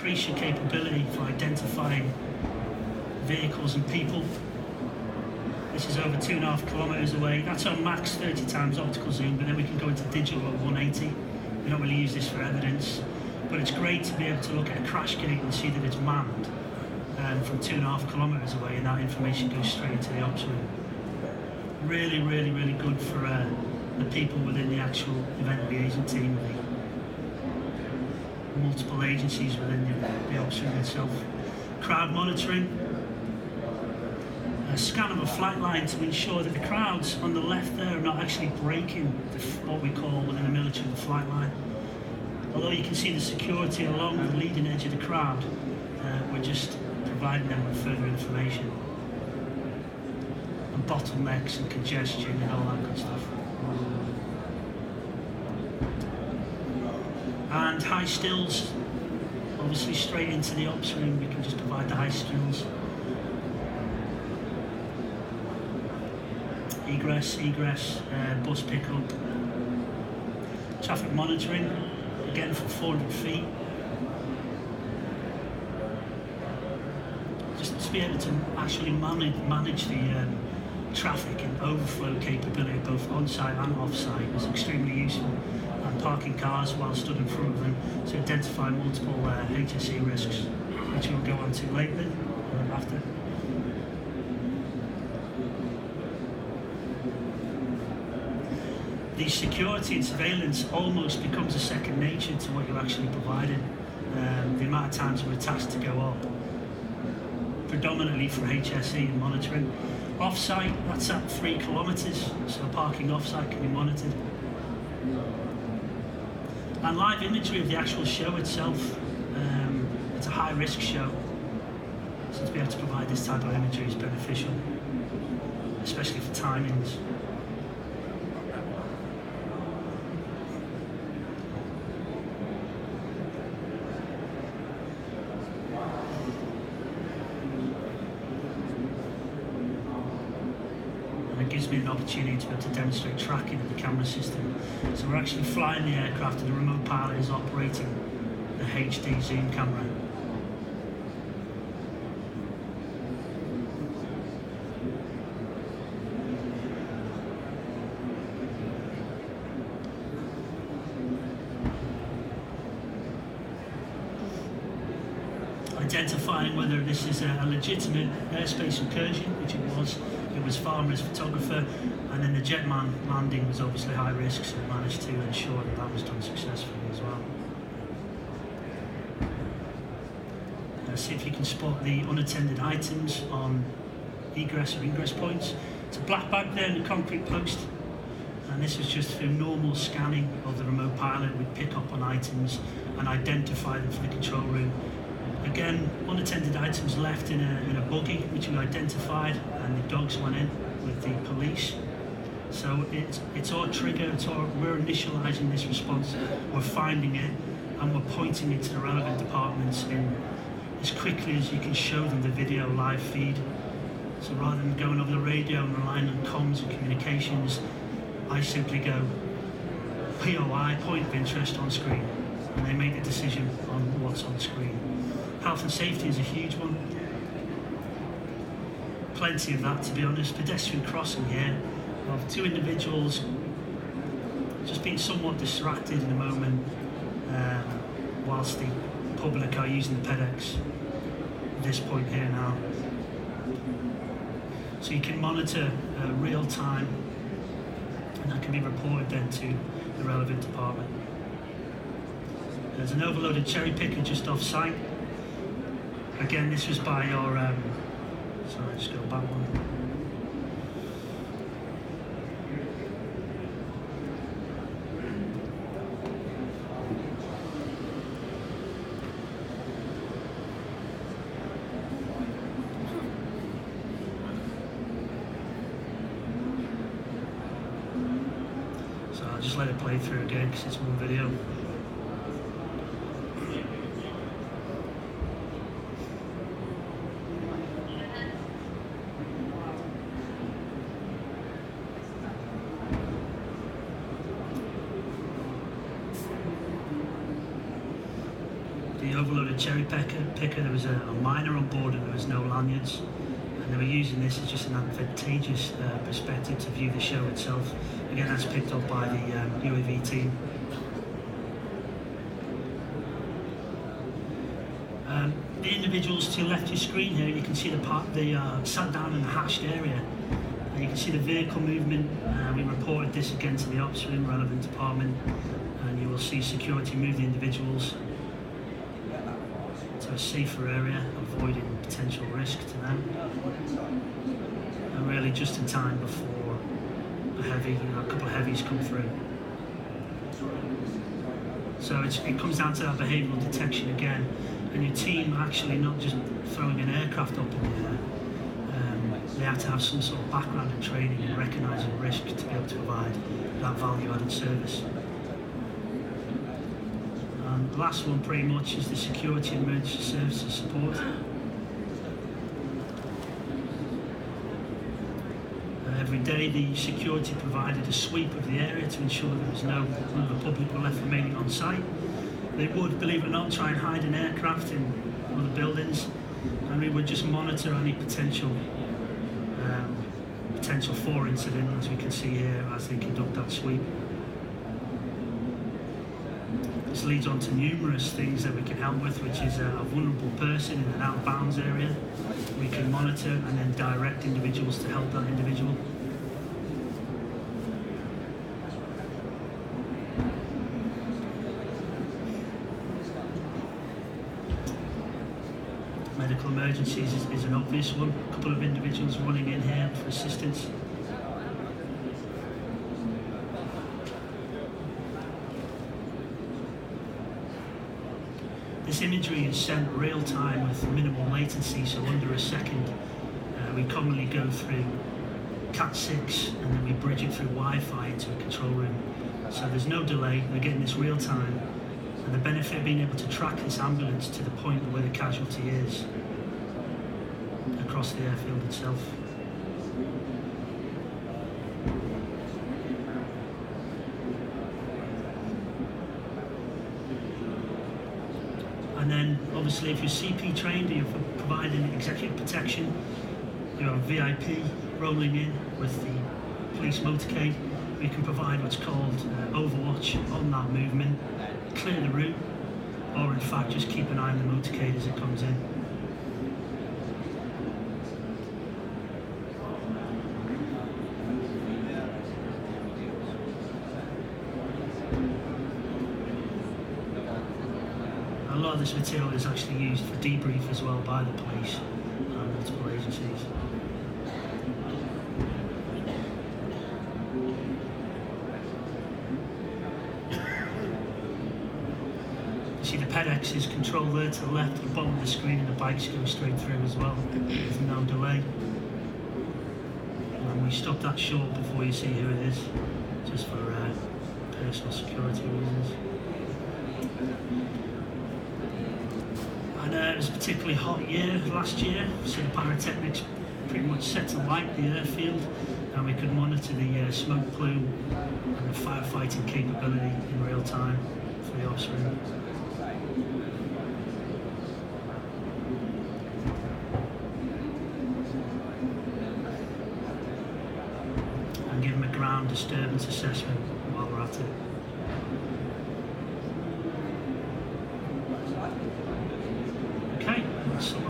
Increase your capability for identifying vehicles and people. This is over 2.5 kilometers away. That's on max 30 times optical zoom, but then we can go into digital at 180. We don't really use this for evidence, but it's great to be able to look at a crash gate and see that it's manned from 2.5 kilometers away, and that information goes straight into the ops room. Really, really, really good for the people within the actual event liaison team, the multiple agencies within the ops room itself. Crowd monitoring. A scan of a flight line to ensure that the crowds on the left there are not actually breaking what we call within the military the flight line. Although you can see the security along the leading edge of the crowd, we're just providing them with further information. And bottlenecks and congestion and all that good stuff. And high stills, obviously straight into the ops room, we can just provide the high stills. Egress, bus pickup, traffic monitoring, again for 400 feet. Just to be able to actually manage the traffic and overflow capability both on-site and off-site is extremely useful. And parking cars while stood in front of them to identify multiple HSE risks, which we'll go on to later after. The security and surveillance almost becomes a second nature to what you're actually providing. The amount of times we're tasked to go up, predominantly for HSE and monitoring. Off-site, that's at 3 kilometers, so parking off-site can be monitored. And live imagery of the actual show itself, it's a high-risk show, so to be able to provide this type of imagery is beneficial, especially for timings. It gives me an opportunity to be able to demonstrate tracking of the camera system. So we're actually flying the aircraft and the remote pilot is operating the HD zoom camera. Identifying whether this is a legitimate airspace incursion, which it was. It was farmer's photographer, and then the jetman landing was obviously high risk, so we managed to ensure that that was done successfully as well. See if you can spot the unattended items on egress or ingress points. It's a black bag there in the concrete post, and this is just through normal scanning of the remote pilot. We'd pick up on items and identify them for the control room. Again, unattended items left in a buggy, which we identified, and the dogs went in with the police. So it's our trigger, we're initialising this response, we're finding it, and we're pointing it to the relevant departments in as quickly as you can show them the video live feed. So rather than going over the radio and relying on comms and communications, I simply go POI, point of interest, on screen, and they make the decision on what's on screen. Health and safety is a huge one. Plenty of that, to be honest. Pedestrian crossing here of 2 individuals just being somewhat distracted in the moment whilst the public are using the PEDEX at this point here now. So you can monitor real time, and that can be reported then to the relevant department. There's an overloaded cherry picker just off site. Again, this was by our, sorry, just go back one. So I'll just let it play through again because it's one video. The overloaded cherry picker. There was a miner on board and there was no lanyards. And they were using this as just an advantageous perspective to view the show itself. Again, that's picked up by the UAV team. The individuals to your left of your screen here, you can see they sat down in the hashed area. You can see the vehicle movement. We reported this again to the ops room, relevant department, and you will see security move the individuals to a safer area, avoiding potential risk to them. And really just in time before a couple of heavies come through. So it comes down to that behavioural detection again, and your team actually not just throwing an aircraft up in the air. They have to have some sort of background and training in recognising risk to be able to provide that value-added service. And the last one pretty much is the security and emergency services support. Every day the security provided a sweep of the area to ensure there was no none of the public were left remaining on site. They would, believe it or not, try and hide an aircraft in one of the buildings, and we would just monitor any potential for incident, as we can see here, as they conduct that sweep. This leads on to numerous things that we can help with, which is a vulnerable person in an out-of-bounds area. We can monitor and then direct individuals to help that individual. Medical emergencies is an obvious one. A couple of individuals running in here for assistance. This imagery is sent real time with minimal latency, so under a second. We commonly go through Cat6 and then we bridge it through Wi-Fi into a control room. So there's no delay, we're getting this real time. And the benefit of being able to track this ambulance to the point where the casualty is across the airfield itself. And then obviously if you're CP trained, you're providing executive protection, you have a VIP rolling in with the police motorcade. We can provide what's called overwatch on that movement, clear the route, or in fact just keep an eye on the motorcade as it comes in. A lot of this material is actually used for debrief as well by the police and multiple agencies. You see the PEDX is controlled there to the left at the bottom of the screen, and the bikes go straight through as well with no delay. And we stop that short before you see who it is, just for personal security reasons. And it was a particularly hot year last year, so the pyrotechnics pretty much set to light the airfield, and we could monitor the smoke plume and the firefighting capability in real time for the ops room. And give them a ground disturbance assessment while we're at it. Okay, so